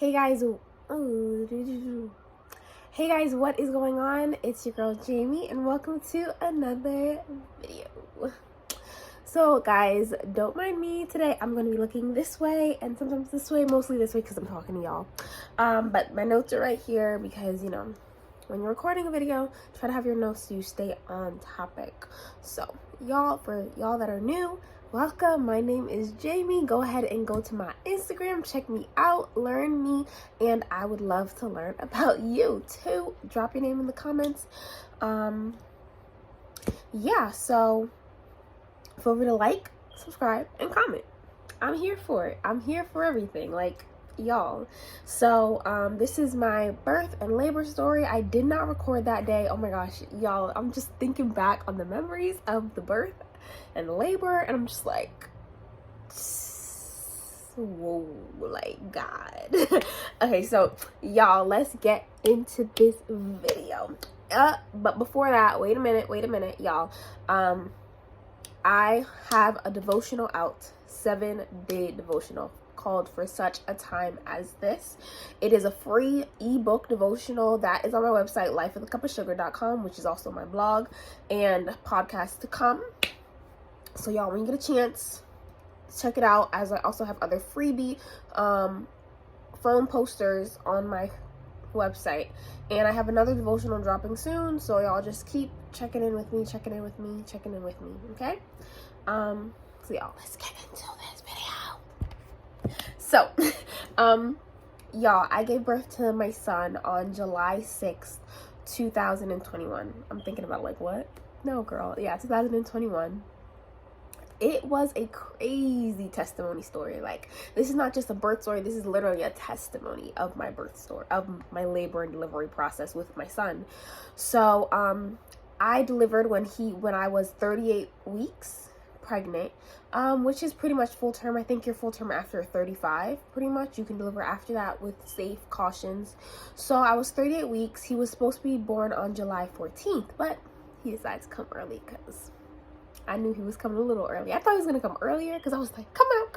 Hey guys, ooh, hey guys, what is going on? It's your girl Jamie, and welcome to another video. So guys, don't mind me today. I'm gonna be looking this way and sometimes this way, mostly this way because I'm talking to y'all. But my notes are right here because when you're recording a video, try to have your notes so you stay on topic. So for y'all that are new, welcome. My name is Jamie. Go ahead and go to my Instagram, check me out, learn me, and I would love to learn about you too. Drop your name in the comments. So feel free to like, subscribe, and comment. I'm here for it. I'm here for everything, y'all. So this is my birth and labor story. I did not record that day. Oh my gosh, y'all, I'm just thinking back on the memories of the birth and the labor, and I'm just like, whoa, like God. Okay, so y'all, let's get into this video. But before that, wait a minute, y'all. I have a devotional out, 7-day devotional called For Such a Time as This. It is a free ebook devotional that is on my website, lifewithacupofsugar.com, which is also my blog and podcast to come. So y'all, when you get a chance, check it out, as I also have other freebie phone posters on my website, and I have another devotional dropping soon, so y'all just keep checking in with me, okay? So y'all, let's get into this video. So y'all, I gave birth to my son on July 6th 2021. I'm thinking about what? No, girl. Yeah, 2021. It was a crazy testimony story. This is not just a birth story. This is literally a testimony of my birth story, of my labor and delivery process with my son. So, I delivered when I was 38 weeks pregnant, which is pretty much full term. I think you're full term after 35, pretty much. You can deliver after that with safe cautions. So I was 38 weeks. He was supposed to be born on July 14th, but he decided to come early because I knew he was coming a little early. I thought he was gonna come earlier because I was like, come out.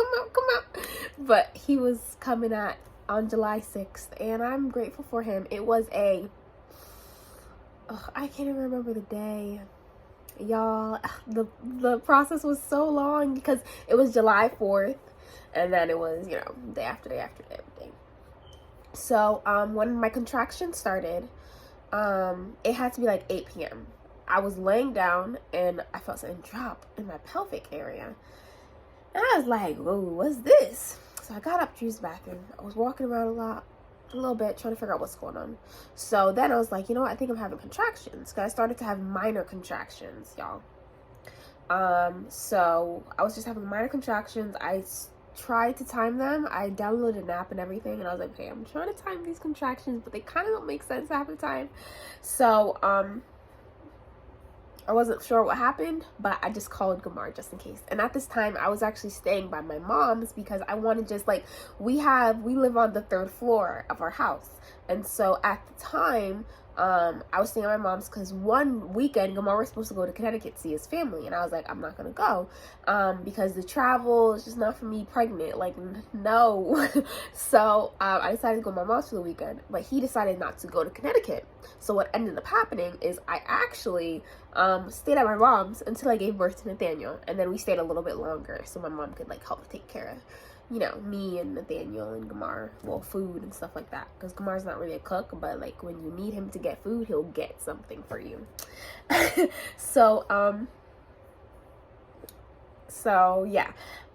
But he was coming on July 6th, and I'm grateful for him. It was I can't even remember the day. Y'all, the process was so long because it was July 4th, and then it was, day after everything. So, when my contractions started, it had to be 8 p.m. I was laying down and I felt something drop in my pelvic area. And I was like, whoa, what's this? So I got up to use the bathroom. I was walking around a little bit, trying to figure out what's going on. So then I was like, I think I'm having contractions, because I started to have minor contractions, y'all. So I was just having minor contractions. I tried to time them. I downloaded an app and everything, and I was like, okay, I'm trying to time these contractions, but they kind of don't make sense half the time. So, I wasn't sure what happened, but I just called Gamar just in case. And at this time, I was actually staying by my mom's because I wanted we live on the 3rd floor of our house. And so at the time, I was staying at my mom's because one weekend, Gamar was supposed to go to Connecticut to see his family. And I was like, I'm not going to go because the travel is just not for me pregnant. No. So I decided to go to my mom's for the weekend, but he decided not to go to Connecticut. So what ended up happening is I actually stayed at my mom's until I gave birth to Nathaniel, and then we stayed a little bit longer so my mom could help take care of me and Nathaniel and Gamar, food and stuff like that, because Gamar's not really a cook, but when you need him to get food, he'll get something for you. So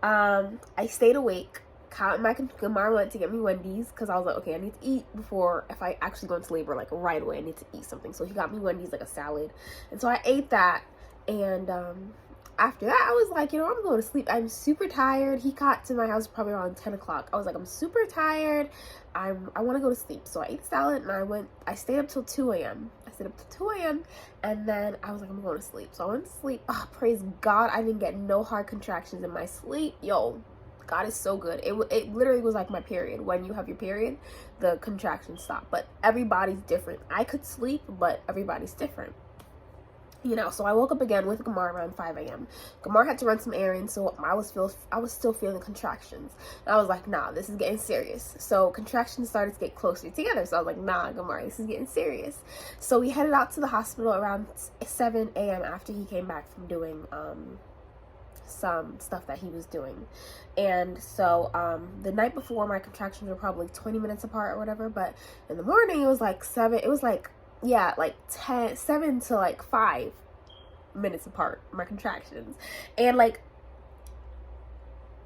I stayed awake. Gamar went to get me Wendy's because I was like, okay, I need to eat before, if I actually go into labor right away, I need to eat something. So he got me Wendy's, a salad, and so I ate that. And after that, I was like, I'm going to sleep. I'm super tired. He got to my house probably around 10 o'clock. I was like, I'm super tired. I want to go to sleep. So I ate the salad and I stayed up till 2 a.m. And then I was like, I'm going to sleep. So I went to sleep. Oh, praise God, I didn't get no hard contractions in my sleep. Yo, God is so good. It literally was like my period. When you have your period, the contractions stop. But everybody's different. I could sleep, but everybody's different. So I woke up again with Gamar around 5 a.m. Gamar had to run some errands, so I was still feeling contractions. And I was like, nah, this is getting serious. So contractions started to get closer together. So I was like, nah, Gamar, this is getting serious. So we headed out to the hospital around 7 a.m. after he came back from doing some stuff that he was doing. And so the night before, my contractions were probably 20 minutes apart or whatever, but in the morning it was like 7, it was like, yeah, like 7 to like 5 minutes apart, my contractions. And like,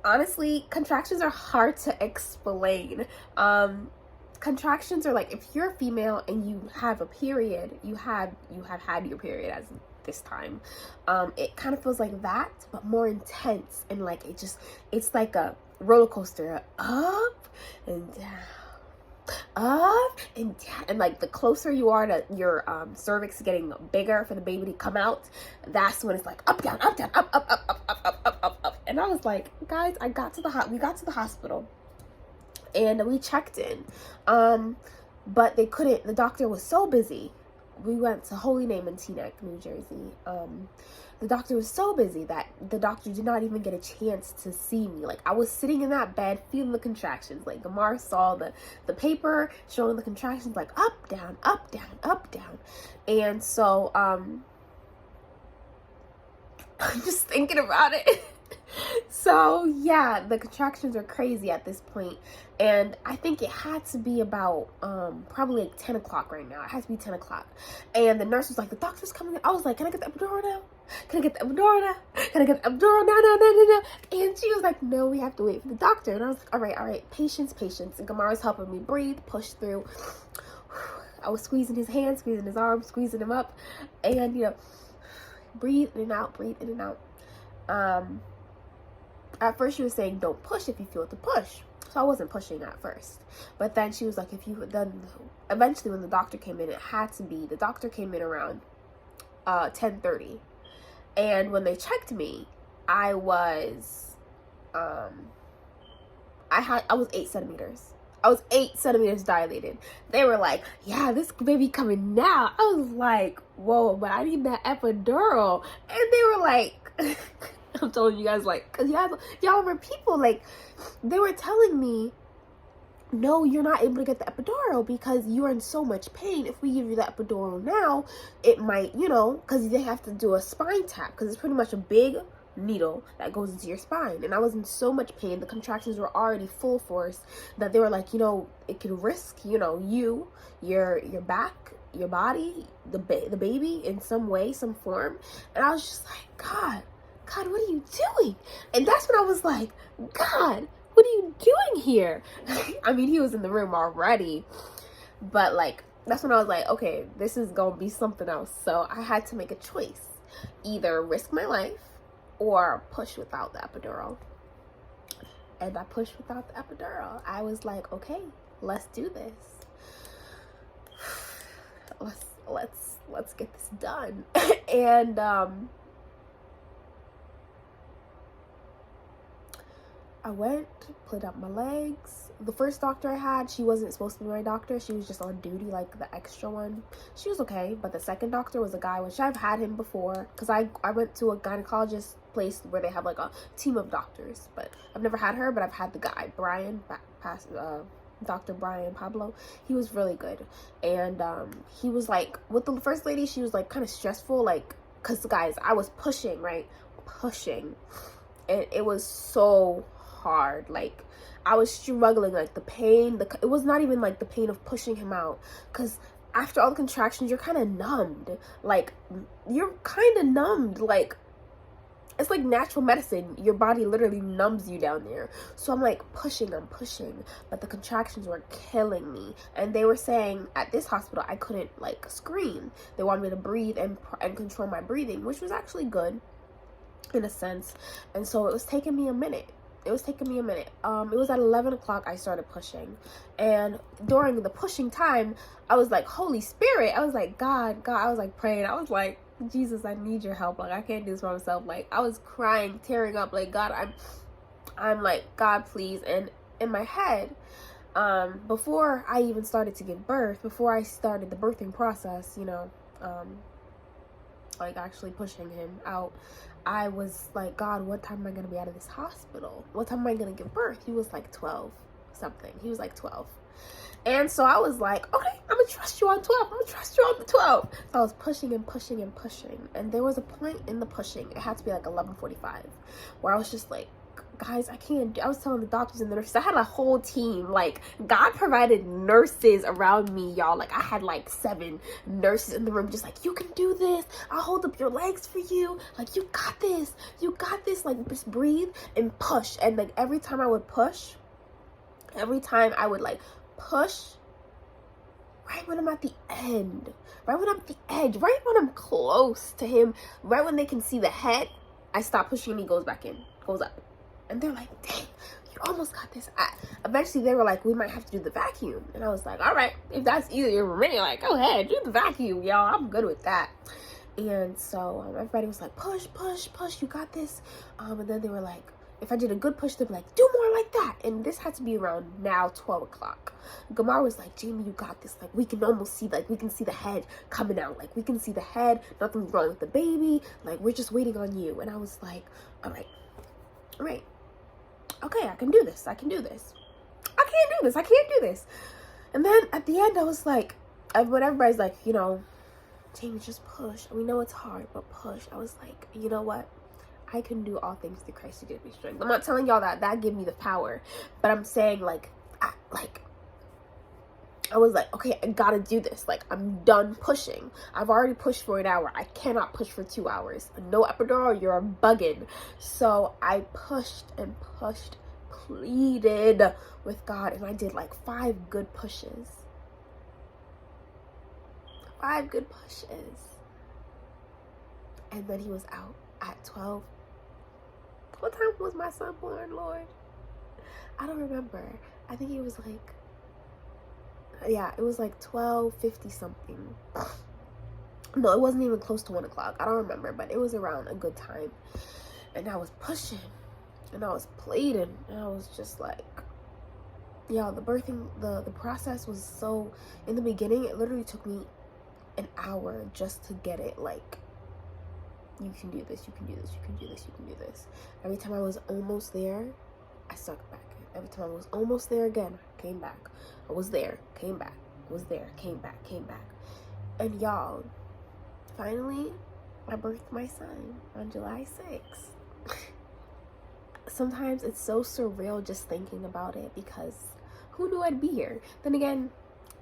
honestly, contractions are hard to explain. Contractions are like, if you're a female and you have a period, you have had your period as this time, it kind of feels like that, but more intense, and like it's like a roller coaster, up and down, up and down, and like the closer you are to your cervix getting bigger for the baby to come out, that's when it's like up, down, up, down, up, up, up, up, up, up, up, up, up. And I was like, guys, we got to the hospital and we checked in, but they couldn't, the doctor was so busy. We went to Holy Name in Teaneck, New Jersey. The doctor was so busy that the doctor did not even get a chance to see me. Like, I was sitting in that bed feeling the contractions. Like, Gamar saw the paper showing the contractions, like up, down, up, down, up, down. And so I'm just thinking about it. So yeah, the contractions are crazy at this point, and I think it had to be about probably like 10 o'clock right now. It has to be 10 o'clock, and the nurse was like, the doctor's coming in. I was like, can I get the epidural now? Can I get the epidural now? Can I get the epidural now? No. And she was like, no, we have to wait for the doctor. And I was like, all right, patience. And Gamar was helping me breathe, push through. I was squeezing his hand, squeezing his arm, squeezing him up, and breathe in and out, breathe in and out. At first she was saying, don't push if you feel to push. So I wasn't pushing at first. But then she was like, eventually when the doctor came in, the doctor came in around 10:30. And when they checked me, I was 8 centimeters. I was 8 centimeters dilated. They were like, yeah, this baby coming now. I was like, whoa, but I need that epidural. And they were like, I'm telling you guys, like, because y'all were people, like, they were telling me, no, you're not able to get the epidural because you're in so much pain. If we give you the epidural now, it might, because they have to do a spine tap, because it's pretty much a big needle that goes into your spine. And I was in so much pain. The contractions were already full force that they were like, it could risk, you, your back, your body, the baby in some way, some form. And I was just like, God, what are you doing? And that's when I was like, God, what are you doing here? I mean, he was in the room already, but like, that's when I was like, okay, this is gonna be something else. So I had to make a choice, either risk my life or push without the epidural. And I pushed without the epidural. I was like, okay, let's do this. Let's get this done. And I went, put up my legs. The first doctor I had, she wasn't supposed to be my doctor. She was just on duty, like the extra one. She was okay, but the second doctor was a guy, which I've had him before, because I went to a gynecologist place where they have like a team of doctors, but I've never had her, but I've had the guy, Dr. Brian Pablo. He was really good. And he was like, with the first lady, she was like kind of stressful, like, because guys, I was pushing, and it was so hard. Like, I was struggling, like the pain, it was not even like the pain of pushing him out, because after all the contractions, you're kind of numbed. Like, it's like natural medicine. Your body literally numbs you down there. So I'm like pushing, but the contractions were killing me. And they were saying at this hospital I couldn't like scream. They wanted me to breathe and control my breathing, which was actually good in a sense. And so it was taking me a minute. It was at 11 o'clock I started pushing. And during the pushing time, I was like, Holy Spirit. I was like, God, I was like praying. I was like, Jesus, I need your help. Like, I can't do this by myself. Like, I was crying, tearing up. Like, God, I'm like, God, please. And in my head, before I even started to give birth, before I started the birthing process, like actually pushing him out, I was like, God, what time am I going to be out of this hospital? What time am I going to give birth? He was like 12 something. He was like 12. And so I was like, okay, I'm going to trust you on 12. I'm going to trust you on the 12. So I was pushing and pushing and pushing. And there was a point in the pushing, it had to be like 11:45, where I was just like, guys, I can't. I was telling the doctors and the nurses, I had a whole team. Like, God provided nurses around me, y'all. Like, I had like 7 nurses in the room, just like, you can do this. I'll hold up your legs for you. Like, you got this. You got this. Like, just breathe and push. And like, every time I would push, like push, right when I'm at the end, right when I'm at the edge, right when I'm close to him, right when they can see the head, I stop pushing and he goes back in, goes up. And they're like, dang, you almost got this. Eventually they were like, we might have to do the vacuum. And I was like, all right, if that's easier for me, like, go ahead, do the vacuum, y'all. I'm good with that. And so everybody was like, push, push, push, you got this. And then they were like, if I did a good push, they'd be like, do more like that. And this had to be around now 12 o'clock. Gamar was like, Jamie, you got this. Like, we can almost see, like, we can see the head coming out. Like, we can see the head. Nothing's wrong with the baby. Like, we're just waiting on you. And I was like, all right. Okay, I can do this. I can't do this. And then at the end, I was like, when everybody's like, you know, Jamie, just push. We know it's hard, but push. I was like, you know what? I can do all things through Christ who gives me strength. I'm not telling y'all that gave me the power, but I'm saying like, I was like, okay, I gotta do this. Like, I'm done pushing. I've already pushed for an hour. I cannot push for 2 hours. No epidural, you're bugging. So I pushed and pushed, pleaded with God, and I did like 5 good pushes. 5 good pushes. And then he was out at 12. What time was my son born, Lord? I don't remember. I think it was like, yeah, it was like 12:50 something. No, it wasn't even close to 1 o'clock. I don't remember, but it was around a good time. And I was pushing and I was pleading, and I was just like, yeah, the birthing, the process was so, in the beginning, it literally took me an hour just to get it like, you can do this, you can do this, you can do this, you can do this. Every time I was almost there, I sucked back in. Every time I was almost there again, I came back. I was there, came back, was there, came back. And y'all, finally, I birthed my son on July 6th. Sometimes it's so surreal just thinking about it, because who knew I'd be here? Then again,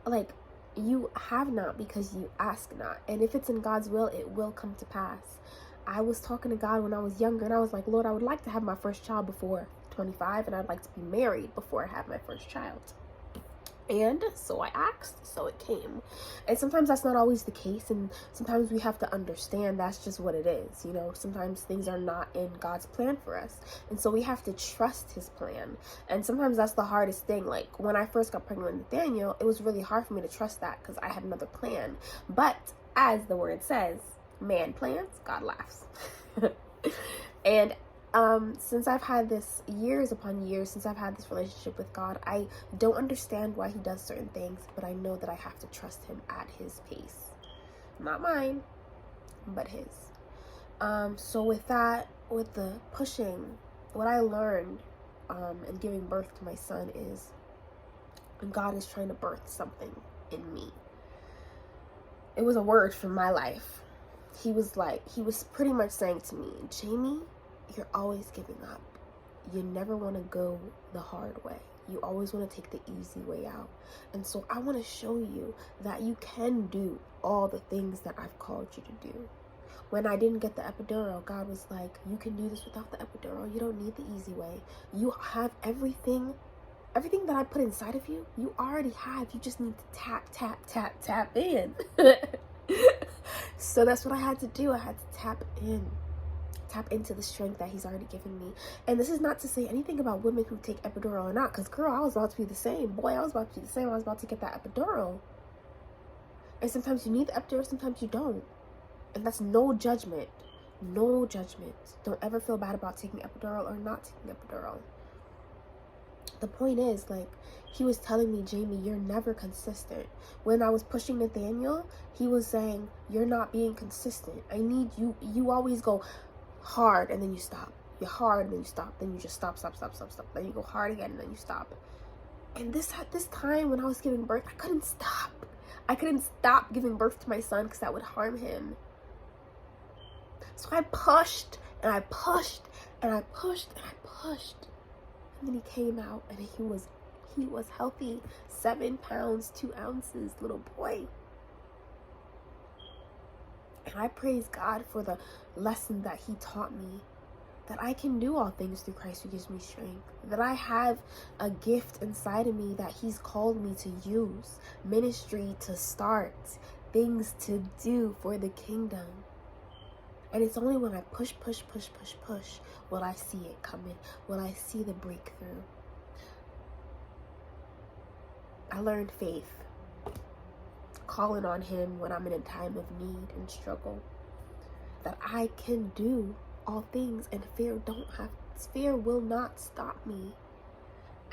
like, you have not because you ask not. And if it's in God's will, it will come to pass. I was talking to God when I was younger, and I was like, Lord, I would like to have my first child before 25, and I'd like to be married before I have my first child. And so I asked, so it came. And sometimes that's not always the case, and sometimes we have to understand that's just what it is. You know, sometimes things are not in God's plan for us, and so we have to trust his plan. And sometimes that's the hardest thing. Like, when I first got pregnant with Nathaniel, it was really hard for me to trust that because I had another plan. But as the word says, man plans, God laughs. And since I've had this, years upon years since I've had this relationship with God, I don't understand why he does certain things, but I know that I have to trust him at his pace. Not mine, but his. So with that, with the pushing, what I learned in giving birth to my son is God is trying to birth something in me. It was a word from my life. He was pretty much saying to me, Jamie, you're always giving up. You never want to go the hard way. You always want to take the easy way out. And so I want to show you that you can do all the things that I've called you to do. When I didn't get the epidural, God was like, you can do this without the epidural. You don't need the easy way. You have everything that I put inside of you, you already have. You just need to tap in. So that's what I had to do. I had to tap into the strength that he's already given me. And this is not to say anything about women who take epidural or not, because girl, I was about to be the same. Boy, I was about to be the same. I was about to get that epidural. And sometimes you need the epidural, sometimes you don't. And that's no judgment. No judgment. Don't ever feel bad about taking epidural or not taking epidural. the point is, like, he was telling me, Jamie, you're never consistent. When I was pushing Nathaniel, he was saying, you're not being consistent. I need you. You always go hard and then you stop. You're hard and then you stop. Then you just stop. Then you go hard again and then you stop. And at this time when I was giving birth, I couldn't stop. I couldn't stop giving birth to my son because that would harm him. So I pushed and I pushed and I pushed and I pushed. And then he came out and he was healthy, 7 pounds, 2 ounces, little boy. And I praise God for the lesson that he taught me, that I can do all things through Christ who gives me strength, that I have a gift inside of me that he's called me to use, ministry to start, things to do for the kingdom. And it's only when I push will I see it coming, will I see the breakthrough. I learned faith, calling on him when I'm in a time of need and struggle, that I can do all things and fear will not stop me,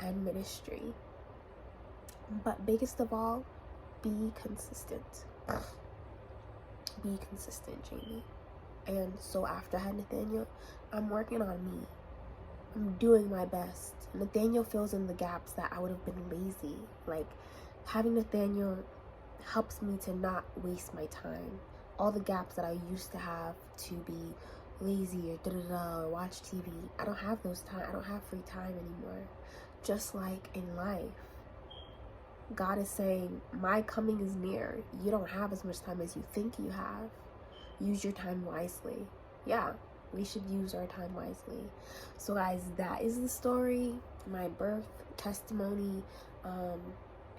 and ministry. But biggest of all, be consistent. Be consistent, Jamie. And so after I had Nathaniel, I'm working on me. I'm doing my best. Nathaniel fills in the gaps that I would have been lazy. Like, having Nathaniel helps me to not waste my time. All the gaps that I used to have to be lazy or or watch TV, I don't have those time. I don't have free time anymore. Just like in life, God is saying, my coming is near. You don't have as much time as you think you have. Use your time wisely. Yeah, we should use our time wisely. So guys, that is the story, my birth testimony.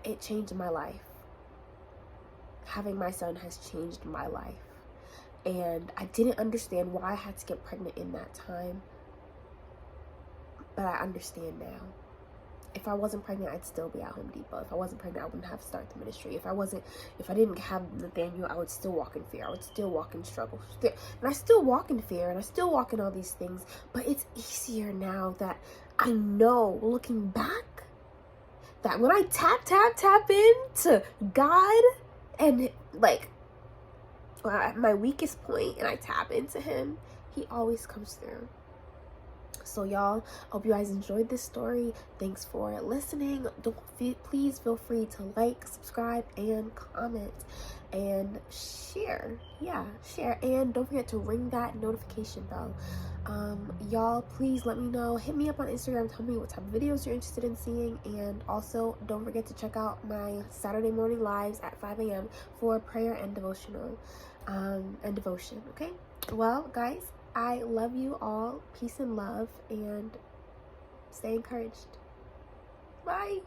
It changed my life. Having my son has changed my life. And I didn't understand why I had to get pregnant in that time, but I understand now. If I wasn't pregnant, I'd still be at Home Depot. If I wasn't pregnant, I wouldn't have started the ministry. If I didn't have Nathaniel, I would still walk in fear. I would still walk in struggle. And I still walk in fear, and I still walk in all these things. But it's easier now that I know, looking back, that when I tap into God, and like at my weakest point, and I tap into him, he always comes through. So y'all, hope you guys enjoyed this story. Thanks for listening. Please feel free to like, subscribe, and comment, and share. Yeah, share. And don't forget to ring that notification bell. Y'all, please let me know. Hit me up on Instagram. Tell me what type of videos you're interested in seeing. And also, don't forget to check out my Saturday morning lives at 5 a.m. for prayer and devotional. And devotion. Okay? Well, guys, I love you all. Peace and love, and stay encouraged. Bye.